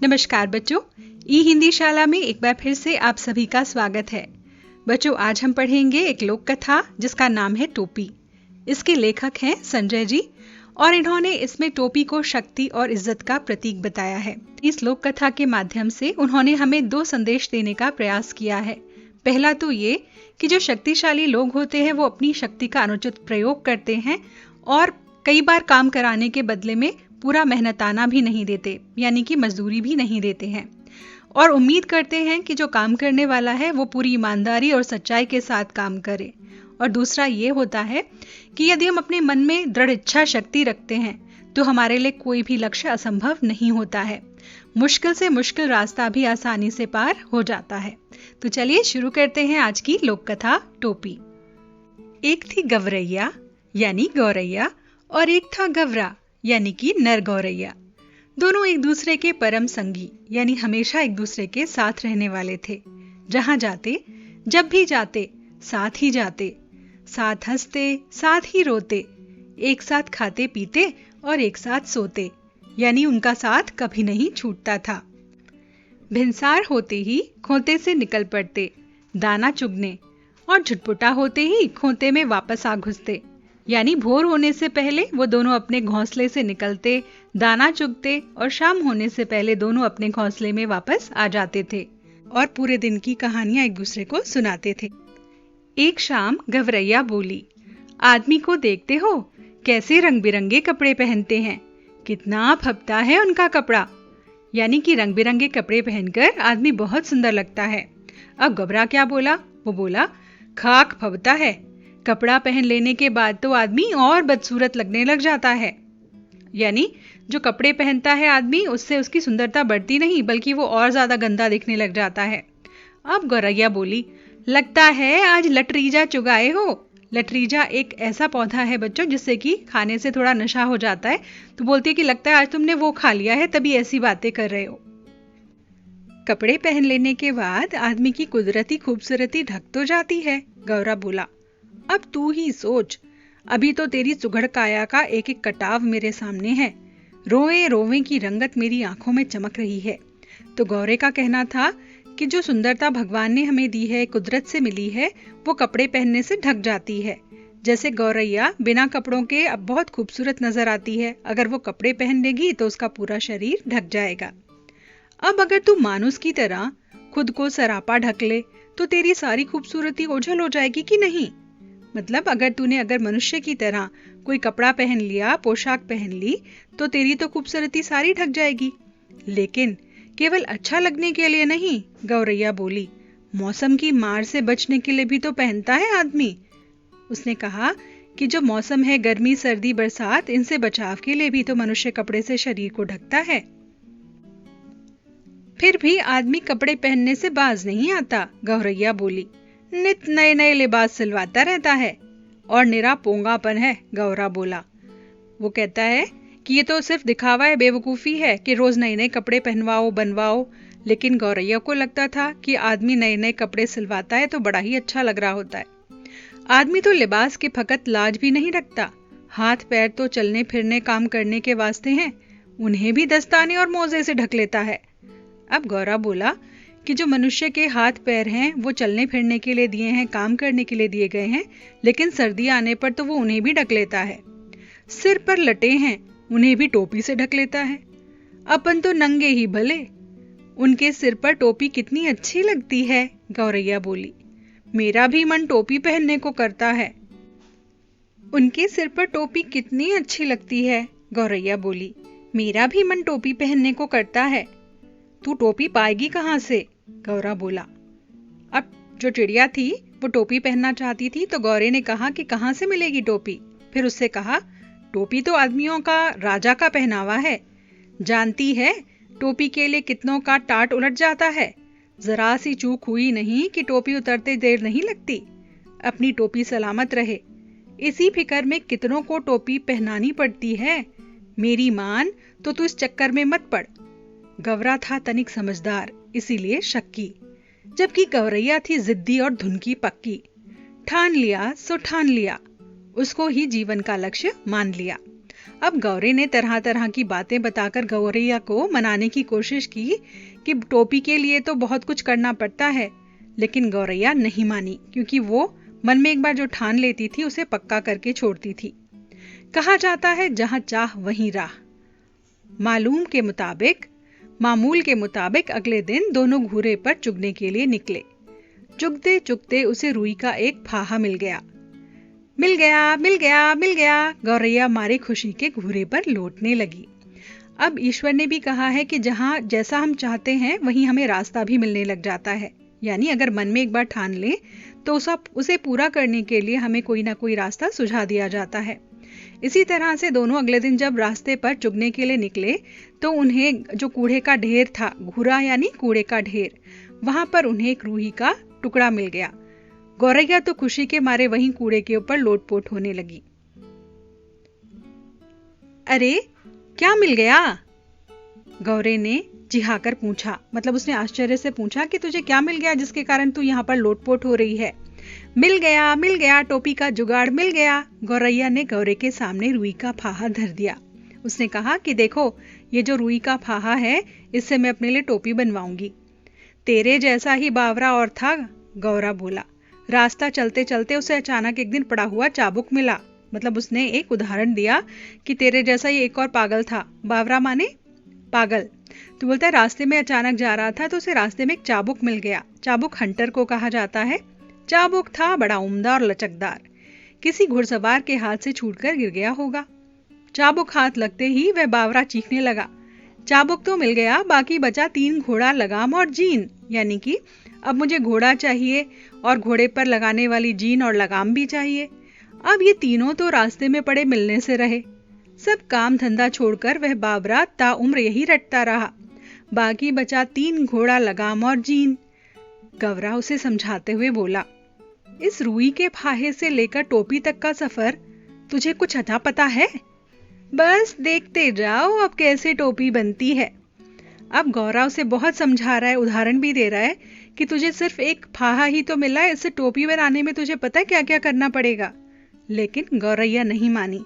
नमस्कार बच्चों, ई हिंदी शाला में एक बार फिर से आप सभी का स्वागत है। बच्चों, आज हम पढ़ेंगे एक लोक कथा जिसका नाम है टोपी। इसके लेखक हैं संजय जी और इन्होंने इसमें टोपी को शक्ति और इज्जत का प्रतीक बताया है। इस लोक कथा के माध्यम से उन्होंने हमें 2 संदेश देने का प्रयास किया है। पहला तो ये कि जो शक्तिशाली लोग होते हैं वो अपनी शक्ति का अनुचित प्रयोग करते हैं और कई बार काम कराने के बदले में पूरा मेहनताना भी नहीं देते, यानी कि मजदूरी भी नहीं देते हैं और उम्मीद करते हैं कि जो काम करने वाला है वो पूरी ईमानदारी और सच्चाई के साथ काम करे। और दूसरा ये होता है कि यदि हम अपने मन में दृढ़ इच्छा शक्ति रखते हैं तो हमारे लिए कोई भी लक्ष्य असंभव नहीं होता है। मुश्किल से मुश्किल रास्ता भी आसानी से पार हो जाता है। तो चलिए शुरू करते हैं आज की लोक कथा टोपी। एक थी गवरैया यानी गौरैया और एक था गवरा यानी कि नर गौरैया। दोनों एक दूसरे के परम संगी यानी हमेशा एक दूसरे के साथ रहने वाले थे। जहां जाते, जब भी जाते, साथ ही जाते, साथ हंसते, साथ ही रोते, एक साथ खाते पीते और एक साथ सोते, यानी उनका साथ कभी नहीं छूटता था। भिनसार होते ही खोते से निकल पड़ते दाना चुगने और झुटपुटा होते ही खोते में वापस आ घुसते, यानी भोर होने से पहले वो दोनों अपने घोंसले से निकलते, दाना चुगते और शाम होने से पहले दोनों अपने घोंसले में वापस आ जाते थे और पूरे दिन की कहानियां एक दूसरे को सुनाते थे। एक शाम गवरैया बोली, आदमी को देखते हो कैसे रंग बिरंगे कपड़े पहनते हैं, कितना फबता है उनका कपड़ा, यानी कि रंग बिरंगे कपड़े पहनकर आदमी बहुत सुंदर लगता है। अब गबरा क्या बोला? वो बोला, खाक फबता है, कपड़ा पहन लेने के बाद तो आदमी और बदसूरत लगने लग जाता है। यानी जो कपड़े पहनता है आदमी उससे उसकी सुंदरता बढ़ती नहीं बल्कि वो और ज्यादा गंदा दिखने लग जाता है। अब गौरैया बोली, लगता है आज लटरीजा चुगाए हो। लटरीजा एक ऐसा पौधा है बच्चों जिससे कि खाने से थोड़ा नशा हो जाता है, तो बोलती है कि लगता है आज तुमने वो खा लिया है तभी ऐसी बातें कर रहे हो। कपड़े पहन लेने के बाद आदमी की कुदरती खूबसूरती ढक तो जाती है। गौरा बोला, अब तू ही सोच, अभी तो तेरी सुघड़ काया का एक एक कटाव मेरे सामने है, रोए रोवे की रंगत मेरी आंखों में चमक रही है। तो गौरे का कहना था कि जो सुंदरता भगवान ने हमें दी है, कुदरत से मिली है, वो कपड़े पहनने से ढक जाती है। जैसे गौरैया बिना कपड़ों के अब बहुत खूबसूरत नजर आती है, अगर वो कपड़े पहन लेगी तो उसका पूरा शरीर ढक जाएगा। अब अगर तू मानुस की तरह खुद को सरापा ढक ले तो तेरी सारी खूबसूरती ओझल हो जाएगी कि नहीं। मतलब अगर मनुष्य की तरह कोई कपड़ा पहन लिया, पोशाक पहन ली, तो तेरी तो खूबसूरती सारी ढक जाएगी। लेकिन केवल अच्छा लगने के लिए नहीं, गौरैया बोली, मौसम की मार से बचने के लिए भी तो पहनता है आदमी। उसने कहा कि जो मौसम है गर्मी, सर्दी, बरसात, इनसे बचाव के लिए भी तो मनुष्य कपड़े से शरीर को ढकता है। फिर भी आदमी कपड़े पहनने से बाज नहीं आता। गौरैया बोली, नित नए नए लिबास सिलवाता रहता है और निरा पोंगापन है। गौरा बोला, वो कहता है कि ये तो सिर्फ दिखावा है, बेवकूफी है कि रोज नए नए कपड़े पहनवाओ, बनवाओ। लेकिन गौरैया को लगता था कि आदमी नए नए कपड़े सिलवाता है तो बड़ा ही अच्छा लग रहा होता है। आदमी तो लिबास के फकत लाज भी नहीं रखता, हाथ पैर तो चलने फिरने काम करने के वास्ते हैं, उन्हें भी दस्ताने और मोजे से ढक लेता है। अब गौरा बोला कि जो मनुष्य के हाथ पैर हैं वो चलने फिरने के लिए दिए हैं, काम करने के लिए दिए गए हैं, लेकिन सर्दी आने पर तो वो उन्हें भी ढक लेता है। सिर पर लटे हैं, उन्हें भी टोपी से ढक लेता है। अपन तो नंगे ही भले, उनके सिर पर टोपी कितनी अच्छी लगती है। गौरैया बोली, मेरा भी मन टोपी पहनने को करता है। उनके सिर पर टोपी कितनी अच्छी लगती है। गौरैया बोली, मेरा भी मन टोपी पहनने को करता है। तू टोपी पाएगी कहां से? गौरा बोला। अब जो चिड़िया थी वो टोपी पहनना चाहती थी, तो गौरे ने कहा कि कहां से मिलेगी टोपी। फिर उससे कहा, टोपी तो आदमियों का, राजा का पहनावा है, जानती है टोपी के लिए कितनों का टाट उलट जाता है। जरा सी चूक हुई नहीं कि टोपी उतरते देर नहीं लगती। अपनी टोपी सलामत रहे, इसी फिक्र में कितनों को टोपी पहनानी पड़ती है। मेरी मान तो तू इस चक्कर में मत पड़। गवरा था तनिक समझदार, इसीलिए शक्की, जबकि गौरैया थी जिद्दी और धुनकी पक्की। ठान लिया सो ठान लिया, उसको ही जीवन का लक्ष्य मान लिया। अब गौरे ने तरह तरह की बातें बताकर गौरैया को मनाने की कोशिश की कि टोपी के लिए तो बहुत कुछ करना पड़ता है, लेकिन गौरैया नहीं मानी, क्योंकि वो मन में एक बार जो ठान लेती थी उसे पक्का करके छोड़ती थी। कहा जाता है जहां चाह वहीं राह। मामूल के मुताबिक अगले दिन दोनों घूरे पर चुगने के लिए निकले। चुगते चुगते उसे रुई का एक फाहा मिल गया। मिल गया, मिल गया, मिल गया, गौरैया मारे खुशी के घूरे पर लौटने लगी। अब ईश्वर ने भी कहा है कि जहां जैसा हम चाहते हैं वहीं हमें रास्ता भी मिलने लग जाता है। यानी अगर मन में एक बार ठान ले तो उसे पूरा करने के लिए हमें कोई ना कोई रास्ता सुझा दिया जाता है। इसी तरह से दोनों अगले दिन जब रास्ते पर चुगने के लिए निकले तो उन्हें जो कूड़े का ढेर था, घूरा यानी कूड़े का ढेर, वहां पर उन्हें एक रूही का टुकड़ा मिल गया। गौरैया तो खुशी के मारे वहीं कूड़े के ऊपर लोटपोट होने लगी। अरे क्या मिल गया? गौरे ने जिहाकर पूछा, मतलब उसने आश्चर्य से पूछा कि तुझे क्या मिल गया जिसके कारण तू यहाँ पर लोटपोट हो रही है? मिल गया, टोपी का जुगाड़ मिल गया। गौरैया ने गौरे के सामने रुई का फाहा धर दिया। उसने कहा कि देखो, ये जो रुई का फाहा है इससे मैं अपने लिए टोपी बनवाऊंगी। तेरे जैसा ही बावरा और था, गौरा बोला। रास्ता चलते चलते उसे अचानक एक दिन पड़ा हुआ चाबुक मिला। मतलब उसने एक उदाहरण दिया कि तेरे जैसा ही एक और पागल था। बावरा माने पागल। तो बोलता है रास्ते में अचानक जा रहा था तो उसे रास्ते में एक चाबुक मिल गया। चाबुक हंटर को कहा जाता है। चाबुक था बड़ा उम्दा और लचकदार, किसी घुड़सवार के हाथ से छूटकर गिर गया होगा। चाबुक हाथ लगते ही वह बावरा चीखने लगा। चाबुक तो मिल गया, बाकी बचा 3 घोड़ा, लगाम और जीन। यानी कि अब मुझे घोड़ा चाहिए और घोड़े पर लगाने वाली जीन और लगाम भी चाहिए। अब ये तीनों तो रास्ते में पड़े मिलने से रहे। सब काम धंधा छोड़कर वह बावरा ताउम्र यही रटता रहा। बाकी बचा 3 घोड़ा, लगाम और जीन। गौरा उसे समझाते हुए बोला, इस रुई के फाहे से लेकर टोपी तक का सफर तुझे कुछ अता पता है? बस देखते जाओ अब कैसे टोपी बनती है। अब गौरा उसे बहुत समझा रहा है, उदाहरण भी दे रहा है कि तुझे सिर्फ एक फाहा ही तो मिला है, इससे टोपी बनाने में तुझे पता है क्या क्या करना पड़ेगा। लेकिन गौरैया नहीं मानी,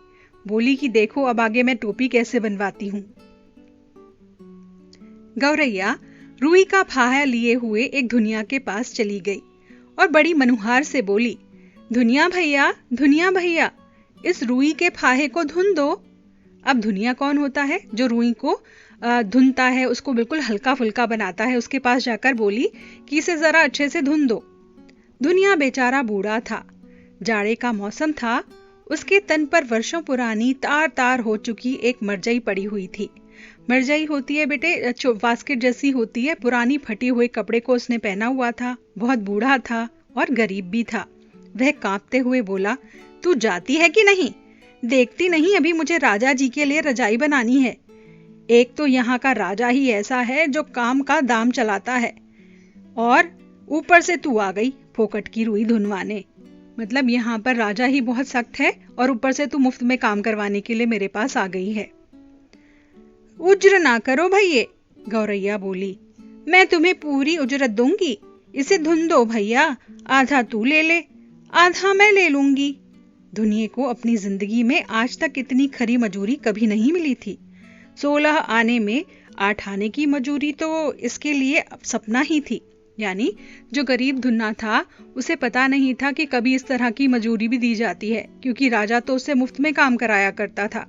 बोली कि देखो अब आगे मैं टोपी कैसे बनवाती हूँ। गौरैया रुई का फाहा लिए हुए एक धुनिया के पास चली गई और बड़ी मनुहार से बोली, धुनिया भैया, इस रुई के फाहे को धुन दो। अब धुनिया कौन होता है? जो रुई को धुनता है, उसको बिल्कुल हल्का फुल्का बनाता है। उसके पास जाकर बोली कि इसे जरा अच्छे से धुन दो। धुनिया बेचारा बूढ़ा था, जाड़े का मौसम था। उसके तन पर वर्षों पुरानी तार तार हो चुकी एक मरजई पड़ी हुई थी। मरजई होती है बेटे, बास्केट जैसी होती है। पुरानी फटी हुए कपड़े को उसने पहना हुआ था। बहुत बूढ़ा था और गरीब भी था। वह कांपते हुए बोला, तू जाती है कि नहीं? देखती नहीं अभी मुझे राजा जी के लिए रजाई बनानी है। एक तो यहाँ का राजा ही ऐसा है जो काम का दाम चलाता है, और ऊपर से तू आ गई फोकट की रुई धुनवाने। मतलब यहाँ पर राजा ही बहुत सख्त है और ऊपर से तू मुफ्त में काम करवाने के लिए मेरे पास आ गई है। उज्र ना करो भैये, गौरैया बोली, मैं तुम्हें पूरी उजरत दूंगी। इसे धुन दो भैया, आधा तू ले ले, आधा मैं ले लूंगी। धुनिये को अपनी जिंदगी में आज तक इतनी खरी मजूरी कभी नहीं मिली थी। 16 आने में 8 आने की मजूरी तो इसके लिए सपना ही थी। यानी जो गरीब धुन्ना था उसे पता नहीं था कि कभी इस तरह की मजूरी भी दी जाती है, क्योंकि राजा तो उसे मुफ्त में काम कराया करता था।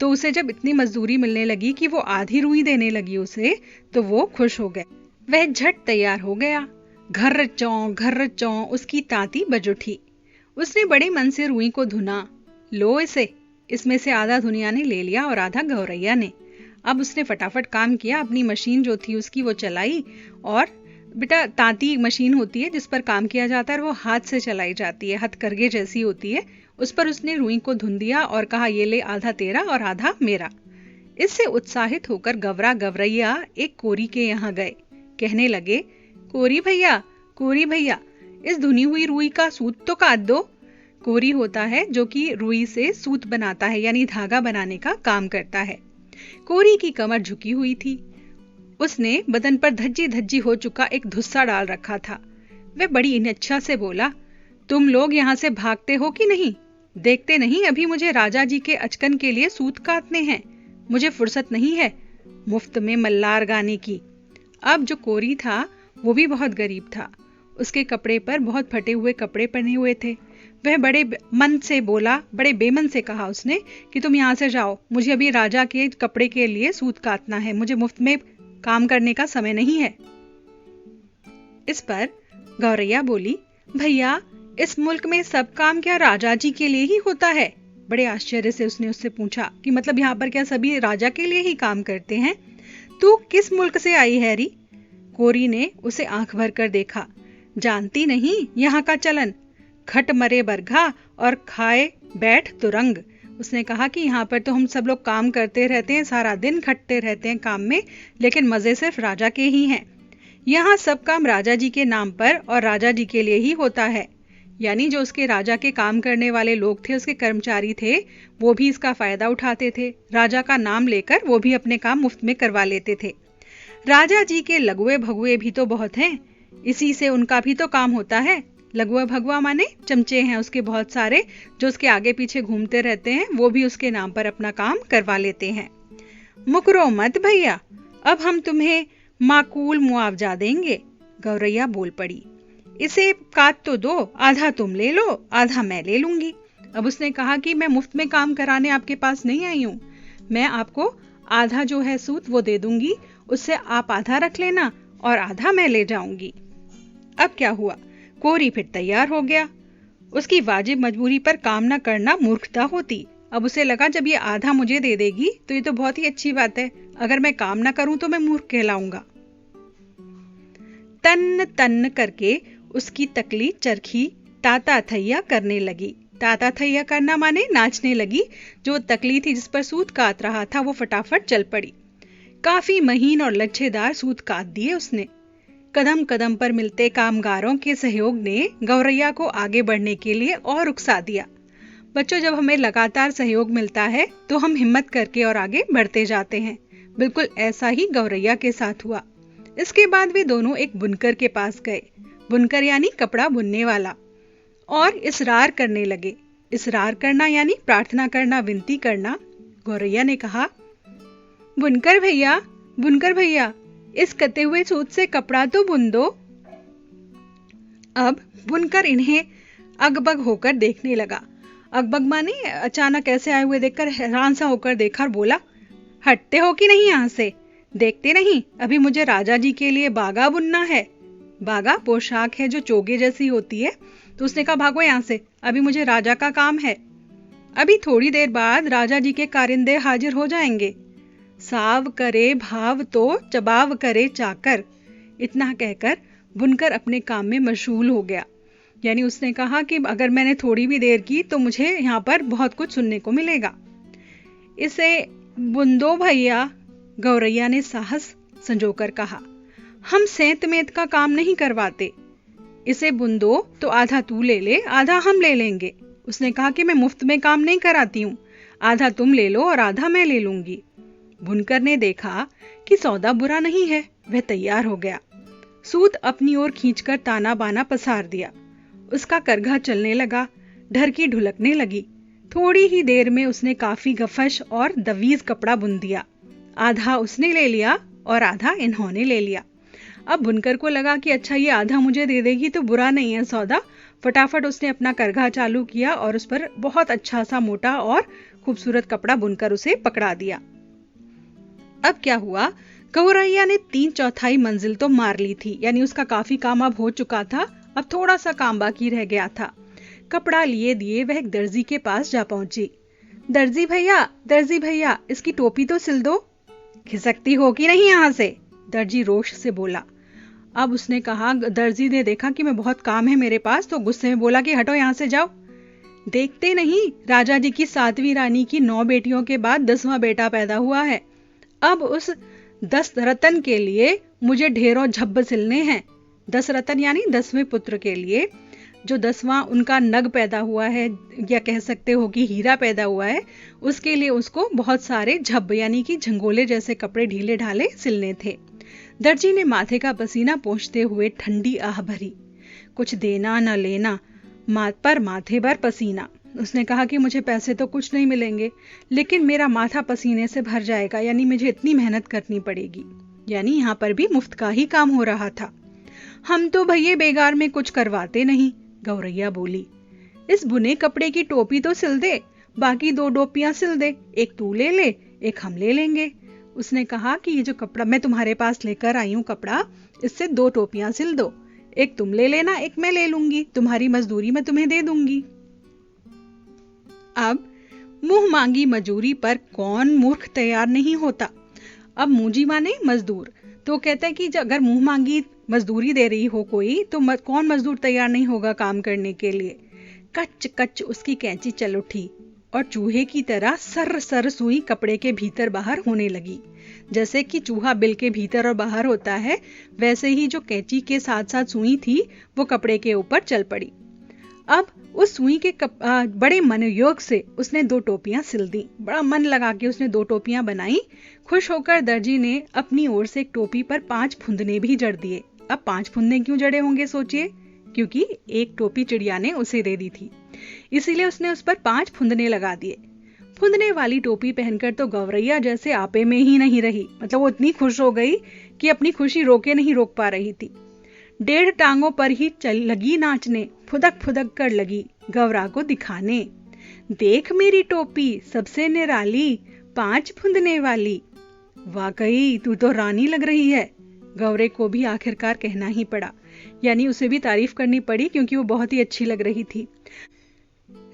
तो उसे जब इतनी मजदूरी मिलने लगी कि वो आधी रुई देने लगी उसे, तो वो खुश हो गए। वह झट तैयार हो गया। घर्र चौं उसकी तांती बज उठी। उसने बड़े मन से रुई को धुना। लो इसे। इसमें से आधा धुनिया ने ले लिया और आधा गौरैया ने। अब उसने फटाफट काम किया। अपनी मशीन जो थी उसकी वो चलाई, और बेटा तांती मशीन होती है जिस पर काम किया जाता है, वो हाथ से चलाई जाती है, हथकरघे जैसी होती है। उस पर उसने रुई को धुन दिया और कहा, ये ले, आधा तेरा और आधा मेरा। इससे उत्साहित होकर गौरैया एक कोरी के यहाँ गए। कहने लगे, कोरी भैया, इस धुनी हुई रुई का सूत तो काट दो। कोरी होता है जो कि रुई से सूत बनाता है, यानी धागा बनाने का काम करता है। कोरी की कमर झुकी हुई थी। उसने बदन पर धज्जी हो चुका एक धुस्सा डाल रखा था। वह बड़ी इच्छा से बोला, तुम लोग यहाँ से भागते हो कि नहीं? देखते नहीं अभी मुझे राजा जी के अचकन के लिए सूत काटने हैं, मुझे फुर्सत नहीं है मुफ्त में मल्लार गाने की। अब जो कोरी था वो भी बहुत गरीब था, उसके कपड़े पर बहुत फटे हुए कपड़े पहने हुए थे। वह बड़े मन से बोला, बड़े बेमन से कहा उसने कि तुम यहाँ से जाओ, मुझे अभी राजा के कपड़े के लिए सूत काटना है, मुझे मुफ्त में काम करने का समय नहीं है। इस पर गौरैया बोली, भैया इस मुल्क में सब काम क्या राजा जी के लिए ही होता है? बड़े आश्चर्य से उसने उससे पूछा कि मतलब यहाँ पर क्या सभी राजा के लिए ही काम करते हैं? तू किस मुल्क से आई है री? कोरी ने उसे आंख भर कर देखा। जानती नहीं यहाँ का चलन, खट मरे बरघा और खाए बैठ तुरंग। उसने कहा कि यहाँ पर तो हम सब लोग काम करते रहते हैं, सारा दिन खटते रहते हैं काम में, लेकिन मजे सिर्फ राजा के ही हैं। यहाँ सब काम राजा जी के नाम पर और राजा जी के लिए ही होता है। यानी जो उसके राजा के काम करने वाले लोग थे, उसके कर्मचारी थे, वो भी इसका फायदा उठाते थे। राजा का नाम लेकर वो भी अपने काम मुफ्त में करवा लेते थे। राजा जी के लघुए भगुए भी तो बहुत हैं, इसी से उनका भी तो काम होता है। लघुआ भगवा माने चमचे हैं उसके बहुत सारे, जो उसके आगे पीछे घूमते रहते हैं, वो भी उसके नाम पर अपना काम करवा लेते हैं। मुकरो मत भैया, अब हम तुम्हें माकूल मुआवजा देंगे। गौरैया बोल पड़ी, इसे काट तो दो, आधा तुम ले लो, आधा मैं ले लूंगी। अब उसने कहा कि मैं मुफ्त में काम कराने आपके पास नहीं आई हूँ, मैं आपको आधा जो है सूत वो दे दूंगी, उससे आप आधा रख लेना और आधा मैं ले जाऊंगी। अब क्या हुआ, कोरी फिर तैयार हो गया। उसकी वाजिब मजबूरी पर काम न करना मूर्खता होती। अब उसे लगा जब ये आधा मुझे दे देगी तो ये तो बहुत ही अच्छी बात है, अगर मैं काम न करूं तो मैं मूर्ख कहलाऊंगा। तन्न तन्न करके उसकी तकली चरखी ताता थैया करने लगी। ताता थैया करना माने नाचने लगी। जो तकली थी जिस पर सूत काट रहा था वो फटाफट चल पड़ी। काफी महीन और लच्छेदार सूत काट दिए उसने। कदम कदम पर मिलते कामगारों के सहयोग ने गौरैया को आगे बढ़ने के लिए और उकसा दिया। बच्चों, जब हमें लगातार सहयोग मिलता है तो हम हिम्मत करके और आगे बढ़ते जाते हैं। बिल्कुल ऐसा ही गौरैया के साथ हुआ। इसके बाद वे दोनों एक बुनकर के पास गए। बुनकर यानी कपड़ा बुनने वाला, और इसरार करने लगे। इसरार करना यानी प्रार्थना करना, विनती करना। गौरैया ने कहा, बुनकर भैया, इस कते हुए सूत से कपड़ा तो बुन दो। अब बुनकर इन्हें अगबग होकर देखने लगा। अगबग माने अचानक ऐसे आए हुए देखकर हैरान सा होकर देखा और बोला, हटते हो कि नहीं यहाँ से? देखते नहीं अभी मुझे राजा जी के लिए बागा बुनना है। बागा पोशाक है जो चोगे जैसी होती है। तो उसने कहा, भागो यहाँ से, अभी मुझे राजा का काम है। अभी थोड़ी देर बाद राजा जी के कारिंदे हाजिर हो जाएंगे। साव करे भाव तो चबाव करे चाकर। इतना कहकर बुनकर अपने काम में मशगूल हो गया। यानी उसने कहा कि अगर मैंने थोड़ी भी देर की तो मुझे यहाँ पर बहुत कुछ सुनने को मिलेगा। इसे बुन दो भैया, गौरैया ने साहस संजोकर कहा। हम सेंत मेत का काम नहीं करवाते, इसे बुन दो तो आधा तू ले ले, आधा हम ले लेंगे। उसने कहा कि मैं मुफ्त में काम नहीं कराती हूँ, आधा तुम ले लो और आधा मैं ले लूंगी। बुनकर ने देखा कि सौदा बुरा नहीं है, वह तैयार हो गया। सूत अपनी ओर खींचकर ताना बाना पसार दिया। उसका करघा चलने लगा, ढरकी ढुलकने लगी। थोड़ी ही देर में उसने काफी गफश और दवीज कपड़ा बुन दिया। आधा उसने ले लिया और आधा इन्होंने ले लिया। अब बुनकर को लगा कि अच्छा ये आधा मुझे दे देगी तो बुरा नहीं है सौदा। फटाफट उसने अपना करघा चालू किया और उस पर बहुत अच्छा सा मोटा और खूबसूरत कपड़ा बुनकर उसे पकड़ा दिया। अब क्या हुआ, गौरैया ने 3/4 मंजिल तो मार ली थी, यानी उसका काफी काम अब हो चुका था। अब थोड़ा सा काम बाकी रह गया था। कपड़ा लिए दिए वह एक दर्जी के पास जा पहुंची। दर्जी भैया, इसकी टोपी तो सिल दो। खिसकती हो कि नहीं यहाँ से? दर्जी रोष से बोला। अब उसने कहा, दर्जी ने देखा कि मैं बहुत काम है मेरे पास, तो गुस्से में बोला कि हटो यहाँ से जाओ। देखते नहीं राजा जी की 7वीं रानी की 9 बेटियों के बाद 10वां बेटा पैदा हुआ है। अब उस 10 रतन के लिए मुझे ढेरों झब्ब सिलने हैं। 10 रतन यानी 10वें पुत्र के लिए, जो 10वां उनका नग पैदा हुआ है, या कह सकते हो कि हीरा पैदा हुआ है, उसके लिए उसको बहुत सारे झब्ब यानी कि झंगोले जैसे कपड़े ढीले ढाले सिलने थे। दर्जी ने माथे का पसीना पोंछते हुए ठंडी आह भरी। कुछ देना न लेना, पर माथे भर पसीना। उसने कहा कि मुझे पैसे तो कुछ नहीं मिलेंगे, लेकिन मेरा माथा पसीने से भर जाएगा, यानी मुझे इतनी मेहनत करनी पड़ेगी। यानी यहाँ पर भी मुफ्त का ही काम हो रहा था। हम तो भैया बेगार में कुछ करवाते नहीं, गौरैया बोली। इस बुने कपड़े की टोपी तो सिल दे, बाकी 2 टोपियां सिल दे, एक तू ले ले, एक हम ले लेंगे। उसने कहा कि ये जो कपड़ा मैं तुम्हारे पास लेकर आई हूं कपड़ा, इससे 2 टोपियां सिल दो, एक तुम ले लेना, एक मैं ले लूंगी, तुम्हारी मजदूरी मैं तुम्हें दे दूंगी। अब मुंह मांगी मजूरी पर कौन मूर्ख तैयार नहीं होता। अब मूजी माने मजदूर, तो कहता है कि अगर मुंह मांगी मजदूरी दे रही हो कोई, तो कौन मजदूर तैयार नहीं होगा काम करने के लिए। कच कच उसकी कैंची चल उठी और चूहे की तरह सर सर सुई कपड़े के भीतर बाहर होने लगी। जैसे कि चूहा बिल के भीतर और बाहर होता है, वैसे ही जो कैंची के साथ साथ सुई थी वो कपड़े के ऊपर चल पड़ी। अब उस सुई के बड़े मनोयोग से उसने 2 टोपियां सिल दी। बड़ा मन लगा के उसने 2 टोपियां बनाई। खुश होकर दर्जी ने अपनी ओर से एक टोपी पर 5 फुंदने भी जड़ दिए। अब 5 फुंदने क्यों जड़े होंगे सोचिए, क्योंकि एक टोपी चिड़िया ने उसे दे दी थी, इसीलिए उसने उस पर 5 फुंदने लगा दिए। फुंदने वाली टोपी पहनकर तो गौरैया जैसे आपे में ही नहीं रही। मतलब वो इतनी खुश हो गई कि अपनी खुशी रोक पा रही थी। 1.5 टांगों पर ही लगी नाचने, फुदक फुदक कर लगी गौरा को दिखाने। देख मेरी टोपी सबसे निराली, 5 फुंदने वाली। वाकई तू तो रानी लग रही है, गौरे को भी आखिरकार कहना ही पड़ा। यानी उसे भी तारीफ करनी पड़ी, क्योंकि वो बहुत ही अच्छी लग रही थी।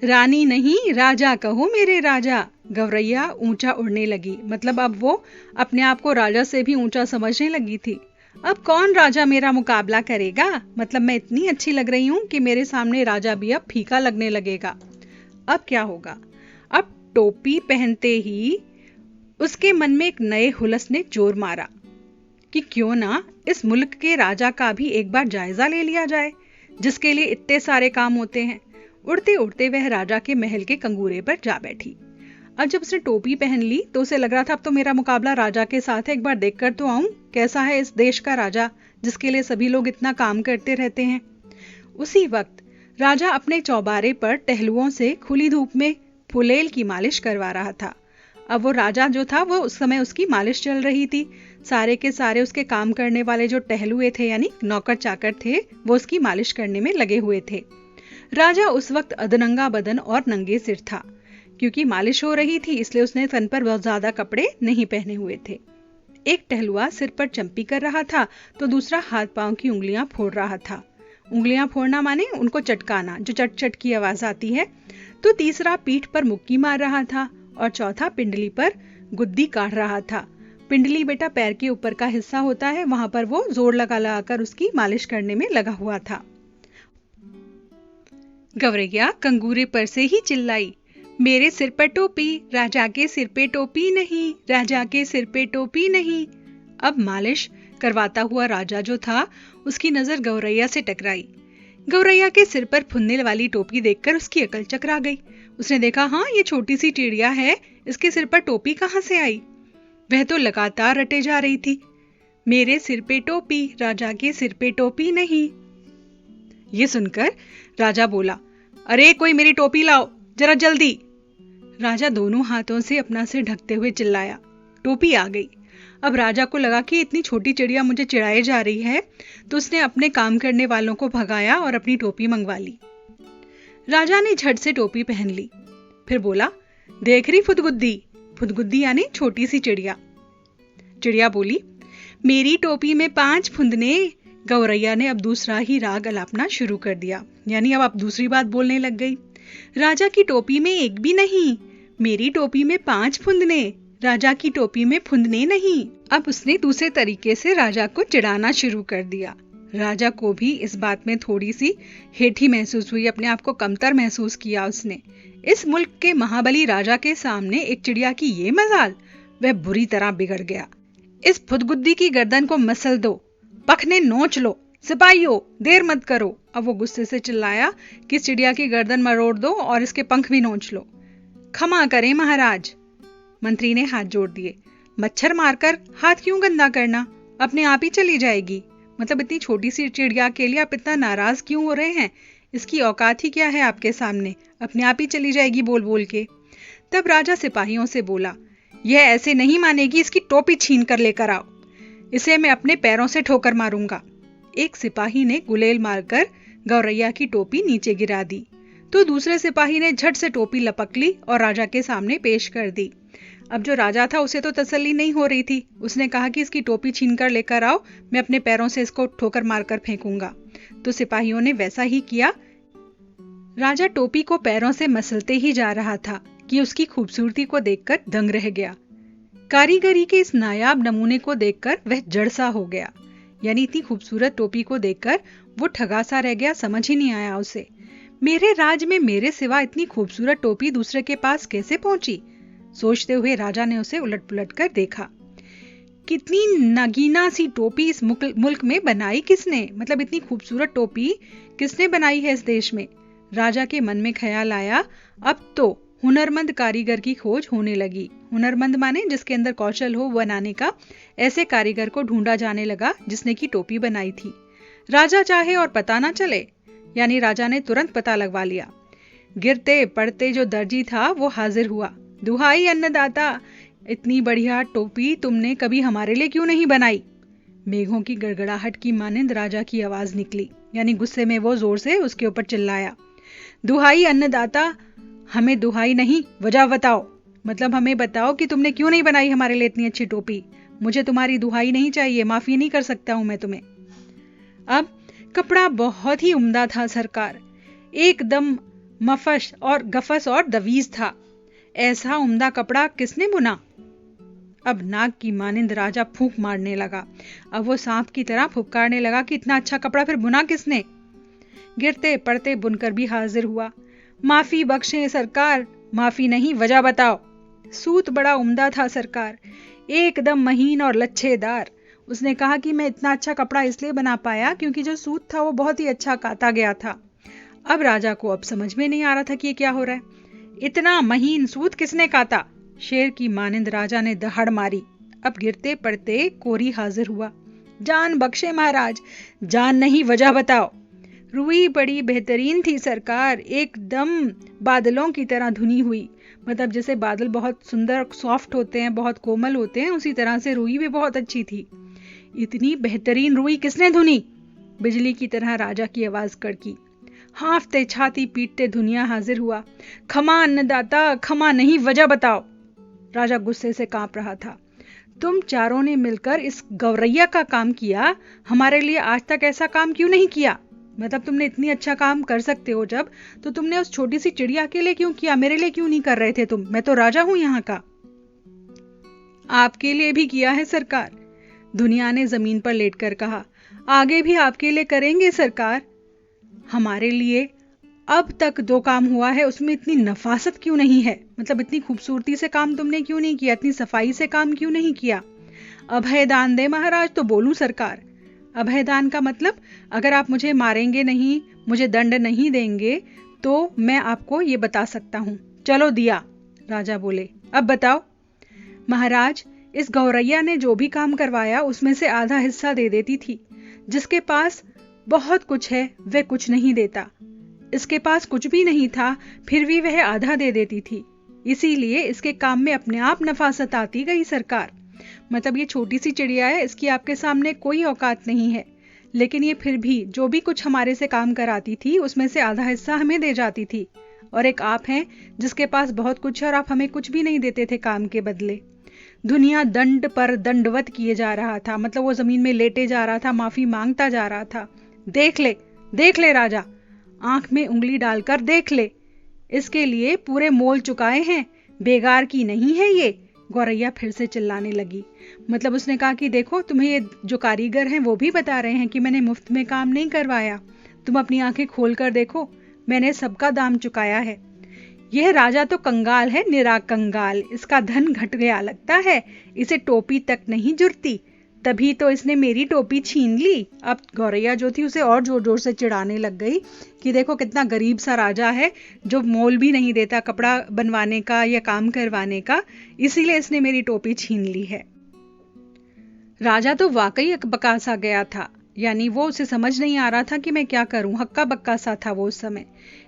रानी नहीं राजा कहो मेरे राजा, गौरैया ऊंचा उड़ने लगी। मतलब अब वो अपने आप को राजा से भी ऊंचा समझने लगी थी। अब कौन राजा मेरा मुकाबला करेगा, मतलब मैं इतनी अच्छी लग रही हूं कि मेरे सामने राजा भी अब फीका लगने लगेगा। अब क्या होगा। अब टोपी पहनते ही उसके मन में एक नए हुलस ने जोर मारा कि क्यों ना इस मुल्क के राजा का भी एक बार जायजा ले लिया जाए, जिसके लिए इतने सारे काम होते हैं। उड़ते उड़ते वह राजा के महल के कंगूरे पर जा बैठी। अब जब उसने टोपी पहन ली तो उसे लग रहा था अब तो मेरा मुकाबला राजा के साथ है, एक बार देखकर तो आऊं कैसा है इस देश का राजा, जिसके लिए सभी लोग इतना काम करते रहते हैं। उसी वक्त राजा अपने चौबारे पर टहलुओं से खुली धूप में फुलेल की मालिश करवा रहा था। अब वो राजा जो था वो उस समय उसकी मालिश चल रही थी। सारे के सारे उसके काम करने वाले जो टहलुए थे यानी नौकर चाकर थे, वो उसकी मालिश करने में लगे हुए थे। राजा उस वक्त अधनंगा बदन और नंगे सिर था, क्योंकि मालिश हो रही थी, इसलिए उसने तन पर बहुत ज्यादा कपड़े नहीं पहने हुए थे। एक टहलुआ सिर पर चंपी कर रहा था, तो दूसरा हाथ पांव की उंगलियां फोड़ रहा था। उंगलियां फोड़ना माने उनको चटकाना, जो चट चट की आवाज आती है। तो तीसरा पीठ पर मुक्की मार रहा था और चौथा पिंडली पर गुद्दी काट रहा था। पिंडली बेटा पैर के ऊपर का हिस्सा होता है, वहां पर वो जोर लगा कर उसकी मालिश करने में लगा हुआ था। गौरैया कंगूरे पर से ही चिल्लाई, मेरे सिर पर टोपी, राजा के सिर पे टोपी नहीं, राजा के सिर पे टोपी नहीं। अब मालिश करवाता हुआ राजा जो था उसकी नजर गौरैया से टकराई। गौरैया के सिर पर फुनने वाली टोपी देखकर उसकी अकल चकरा गई। उसने देखा, हाँ ये छोटी सी चिड़िया है, इसके सिर पर टोपी कहां से आई। वह तो लगातार रटे जा रही थी, मेरे सिर पे टोपी, राजा के सिर पे टोपी नहीं। ये सुनकर राजा बोला, अरे कोई मेरी टोपी लाओ, जरा जल्दी। राजा दोनों हाथों से अपना सिर ढकते हुए चिल्लाया। टोपी आ गई। अब राजा को लगा कि इतनी छोटी चिड़िया मुझे चिढ़ाए जा रही है, तो उसने अपने काम करने वालों को भगाया और अपनी टोपी मंगवा ली। राजा ने झट से टोपी पहन ली, फिर बोला, देख रही फुदगुद्दी, फुदगुद्दी यानी छोटी सी चिड़िया। चिड़िया बोली, मेरी टोपी में 5 फुंदने। गौरैया ने अब दूसरा ही राग अलापना शुरू कर दिया, यानी अब दूसरी बात बोलने लग गई। राजा की टोपी में एक भी नहीं, मेरी टोपी में 5 फुंदने, राजा की टोपी में फुंदने नहीं। अब उसने दूसरे तरीके से राजा को चिढ़ाना शुरू कर दिया। राजा को भी इस बात में थोड़ी सी हेठी महसूस हुई, अपने आप को कमतर महसूस किया उसने। इस मुल्क के महाबली राजा के सामने एक चिड़िया की ये मजाल, वह बुरी तरह बिगड़ गया। इस फुदगुद्दी की गर्दन को मसल दो, पखने नोच लो, सिपाहियों देर मत करो। अब वो गुस्से से चिल्लाया कि चिड़िया की गर्दन मरोड़ दो और इसके पंख भी नोच लो। क्षमा करें महाराज, मंत्री ने हाथ जोड़ दिए। मच्छर मारकर हाथ क्यों गंदा करना, अपने आप ही चली जाएगी। मतलब इतनी छोटी सी चिड़िया के लिए आप इतना नाराज क्यों हो रहे हैं, इसकी औकात ही क्या है आपके सामने, अपने आप ही चली जाएगी बोल बोल के। तब राजा सिपाहियों से बोला, यह ऐसे नहीं मानेगी, इसकी टोपी छीन कर लेकर आओ, इसे मैं अपने पैरों से ठोकर मारूंगा। एक सिपाही ने गुलेल मारकर गौरैया की टोपी नीचे गिरा दी, तो दूसरे सिपाही ने झट से टोपी लपक ली और राजा के सामने पेश कर दी। अब जो राजा था उसे तो तसल्ली नहीं हो रही थी। उसने कहा कि इसकी टोपी छीन कर लेकर आओ, मैं अपने पैरों से इसको ठोकर मारकर फेंकूंगा। तो सिपाहियों ने वैसा ही किया। राजा टोपी को पैरों से मसलते ही जा रहा था कि उसकी खूबसूरती को देखकर दंग रह गया। कारीगरी के इस नायाब नमूने को देखकर वह जड़सा हो गया। यानी इतनी खूबसूरत टोपी को देखकर वो ठगा सा रह गया, समझ ही नहीं आया उसे। मेरे राज में मेरे सिवा इतनी खूबसूरत टोपी दूसरे के पास कैसे पहुंची? सोचते हुए राजा ने उसे उलट पुलट कर देखा। कितनी नगीना सी टोपी इस मुल्क में बनाई किसने? मतलब इतनी खूबसूरत टोपी किसने बनाई है इस देश में? राजा के मन में ख्याल आया, अब तो हुनरमंद कारीगर की खोज होने लगी। हुनरमंद माने जिसके अंदर कौशल हो बनाने का। ऐसे कारीगर को ढूंढा जाने लगा जिसने की टोपी बनाई थी। राजा चाहे और पता ना चले, यानी राजा ने तुरंत पता लगवा लिया। गिरते पड़ते जो दर्जी था वो हाजिर हुआ। दुहाई अन्नदाता, इतनी बढ़िया टोपी तुमने कभी हमारे लिए क्यों नहीं बनाई? मेघों की गड़गड़ाहट की मानिंद राजा की आवाज निकली। यानी गुस्से में वो जोर से उसके ऊपर चिल्लाया, दुहाई अन्नदाता, हमें दुहाई नहीं, वजह बताओ। मतलब हमें बताओ कि तुमने क्यों नहीं बनाई हमारे लिए इतनी अच्छी टोपी। मुझे तुम्हारी दुहाई नहीं चाहिए, माफी नहीं कर सकता हूं मैं तुम्हें। अब कपड़ा बहुत ही उम्दा था सरकार, एकदम मफश और गफस और दवीज था। ऐसा उम्दा कपड़ा किसने बुना? अब नाग की मानिंद राजा फूंक मारने लगा। अब वो सांप की तरह फुफकारने लगा कि इतना अच्छा कपड़ा फिर बुना किसने? गिरते पड़ते बुनकर भी हाजिर हुआ। माफी बख्शें सरकार, माफी नहीं, वजह बताओ। सूत बड़ा उम्दा था सरकार, एकदम महीन और लच्छेदार। उसने कहा कि मैं इतना अच्छा कपड़ा इसलिए बना पाया क्योंकि जो सूत था वो बहुत ही अच्छा काता गया था। अब राजा को अब समझ में नहीं आ रहा था कि ये क्या हो रहा है। इतना महीन सूत किसने काता? शेर की मानिंद राजा ने दहाड़ मारी। अब गिरते पड़ते कोरी हाजिर हुआ। जान बख्शे महाराज, जान नहीं, वजह बताओ। रुई बड़ी बेहतरीन थी सरकार, एकदम बादलों की तरह धुनी हुई। मतलब जैसे बादल बहुत सुंदर सॉफ्ट होते हैं, बहुत कोमल होते हैं, उसी तरह से रुई भी बहुत अच्छी थी। इतनी बेहतरीन रुई किसने धुनी? बिजली की तरह राजा की आवाज कड़की। हांफते छाती पीटते दुनिया हाजिर हुआ। खमा अन्नदाता, खमा नहीं, वजह बताओ। राजा गुस्से से कांप रहा था। तुम चारों ने मिलकर इस गौरैया का काम किया, हमारे लिए आज तक ऐसा काम क्यों नहीं किया? मतलब तुमने इतनी अच्छा काम कर सकते हो जब, तो तुमने उस छोटी सी चिड़िया के लिए क्यों किया, मेरे लिए क्यों नहीं कर रहे थे तुम? मैं तो राजा हूं यहाँ का। आपके लिए भी किया है सरकार, दुनिया ने जमीन पर लेटकर कहा। आगे भी आपके लिए करेंगे सरकार। हमारे लिए अब तक 2 काम हुआ है, उसमें इतनी नफासत क्यों नहीं है? मतलब इतनी खूबसूरती से काम तुमने क्यों नहीं किया, इतनी सफाई से काम क्यों नहीं किया? अभय दान दे महाराज तो बोलूं सरकार। अभय दान का मतलब, अगर आप मुझे मारेंगे नहीं, मुझे दंड नहीं देंगे, तो मैं आपको ये बता सकता हूं। चलो दिया, राजा बोले। अब बताओ। महाराज, इस गौरैया ने जो भी काम करवाया उसमें से आधा हिस्सा दे देती थी। जिसके पास बहुत कुछ है वह कुछ नहीं देता। इसके पास कुछ भी नहीं था, फिर भी वह आधा दे देती थी। इसीलिए इसके काम में अपने आप नफासत आती गई सरकार। मतलब ये छोटी सी चिड़िया है, इसकी आपके सामने कोई औकात नहीं है, लेकिन ये फिर भी जो भी कुछ हमारे से काम कराती थी उसमें से आधा हिस्सा हमें दे जाती थी। और एक आप हैं जिसके पास बहुत कुछ है और आप हमें कुछ भी नहीं देते थे काम के बदले। दुनिया दंड पर दंडवत किए जा रहा था। मतलब वो जमीन में लेटे जा रहा था, माफी मांगता जा रहा था। देख ले राजा, आंख में उंगली डालकर देख ले, इसके लिए पूरे मोल चुकाए हैं, बेगार की नहीं है ये। गौरैया फिर से चिल्लाने लगी। मतलब उसने कहा कि देखो, तुम्हें ये जो कारीगर हैं वो भी बता रहे हैं कि मैंने मुफ्त में काम नहीं करवाया। तुम अपनी आंखें खोल कर देखो, मैंने सबका दाम चुकाया है। यह राजा तो कंगाल है, निरा कंगाल। इसका धन घट गया लगता है, इसे टोपी तक नहीं जुड़ती, तभी तो इसने मेरी टोपी छीन ली। अब गौरैया जो थी उसे और जोर जोर से चिढ़ाने लग गई कि देखो कितना गरीब सा राजा है जो मोल भी नहीं देता कपड़ा बनवाने का या काम करवाने का, इसीलिए इसने मेरी टोपी छीन ली है। राजा तो वाकई अकबका सा गया था। यानी वो उसे समझ नहीं आ रहा था कि मैं क्या करूं, हक्का बक्का सा था वो उस समय।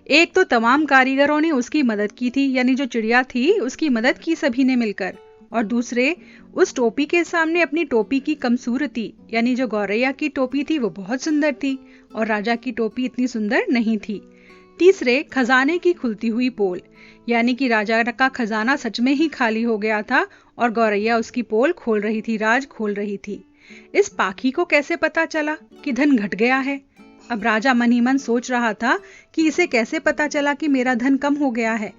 एक तो तमाम कारीगरों ने उसकी मदद की थी, यानी जो चिड़िया थी उसकी मदद की सभी ने मिलकर, और दूसरे उस टोपी के सामने अपनी टोपी की कमसूरती, यानी जो गौरैया की टोपी थी वो बहुत सुंदर थी और राजा की टोपी इतनी सुंदर नहीं थी। तीसरे खजाने की खुलती हुई पोल, यानी कि राजा का खजाना सच में ही खाली हो गया था और गौरैया उसकी पोल खोल रही थी, राज खोल रही थी। इस पाखी को कैसे पता चला कि धन घट गया है? अब राजा मन ही मन सोच रहा था कि इसे कैसे पता चला कि मेरा धन कम हो गया है।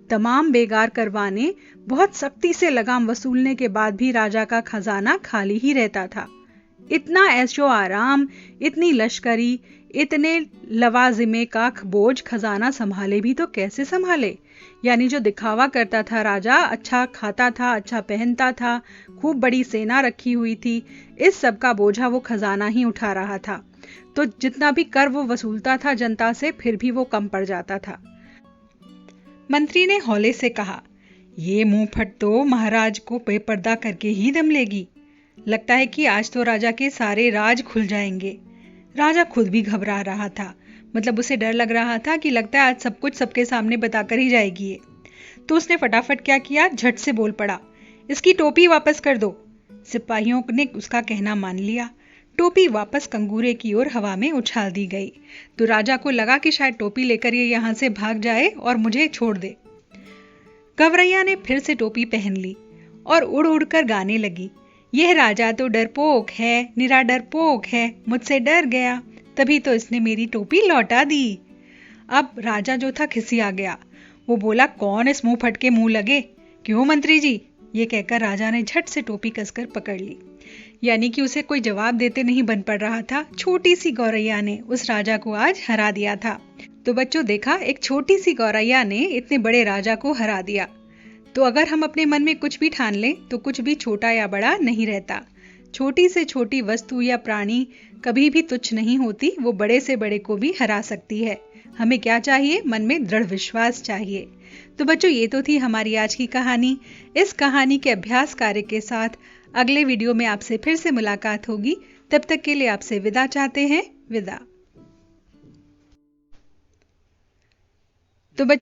तमाम बेगार करवाने, बहुत सख्ती से लगाम वसूलने के बाद भी राजा का खजाना खाली ही रहता था। इतना ऐशो आराम, इतनी लश्करी, इतने लवाजिमे का बोझ खजाना संभाले भी तो कैसे संभाले? यानी जो दिखावा करता था राजा, अच्छा खाता था, अच्छा पहनता था, खूब बड़ी सेना रखी हुई थी, इस सब का बोझा वो खजाना ही उठा रहा था। तो जितना भी कर वो वसूलता था जनता से, फिर भी वो कम पड़ जाता था। मंत्री ने हौले से कहा, ये मुंहफट तो महाराज को बेपर्दा करके ही दम लेगी। लगता है कि आज तो राजा के सारे राज खुल जाएंगे। राजा खुद भी घबरा रहा था, मतलब उसे डर लग रहा था कि लगता है आज सब कुछ सबके सामने बताकर ही जाएगी ये। तो उसने फटाफट क्या किया, झट से बोल पड़ा, इसकी टोपी वापस कर दो। सिपाहियों ने उसका कहना मान लिया। टोपी वापस कंगूरे की ओर हवा में उछाल दी गई। तो राजा को लगा कि शायद टोपी लेकर ये यहां से भाग जाए और मुझे छोड़ दे। गौरैया ने फिर से टोपी पहन ली और उड़ उड़कर गाने लगी, यह राजा तो डरपोक है, निरा डरपोक है, मुझसे डर गया, तभी तो इसने मेरी टोपी लौटा दी। अब राजा जो था खिसिया गया। वो बोला, कौन इस मुंह फटके मुंह लगे, क्यों मंत्री जी? ये कहकर राजा ने झट से टोपी कसकर पकड़ ली। यानी कि उसे कोई जवाब देते नहीं बन पड़ रहा था। छोटी सी गौरैया ने उस राजा को आज हरा दिया था। तो बच्चों देखा, एक छोटी सी गौरैया ने इतने बड़े राजा को हरा दिया। तो अगर हम अपने मन में कुछ भी ठान लें तो कुछ भी छोटा या बड़ा नहीं रहता। छोटी से छोटी वस्तु या प्राणी कभी भी तुच्छ नहीं होती, वो बड़े से बड़े को भी हरा सकती है। हमें क्या चाहिए? मन में दृढ़ विश्वास चाहिए। तो बच्चों, ये तो थी हमारी आज की कहानी। इस कहानी के अभ्यास कार्य के साथ अगले वीडियो में आपसे फिर से मुलाकात होगी। तब तक के लिए आपसे विदा चाहते हैं। विदा। तो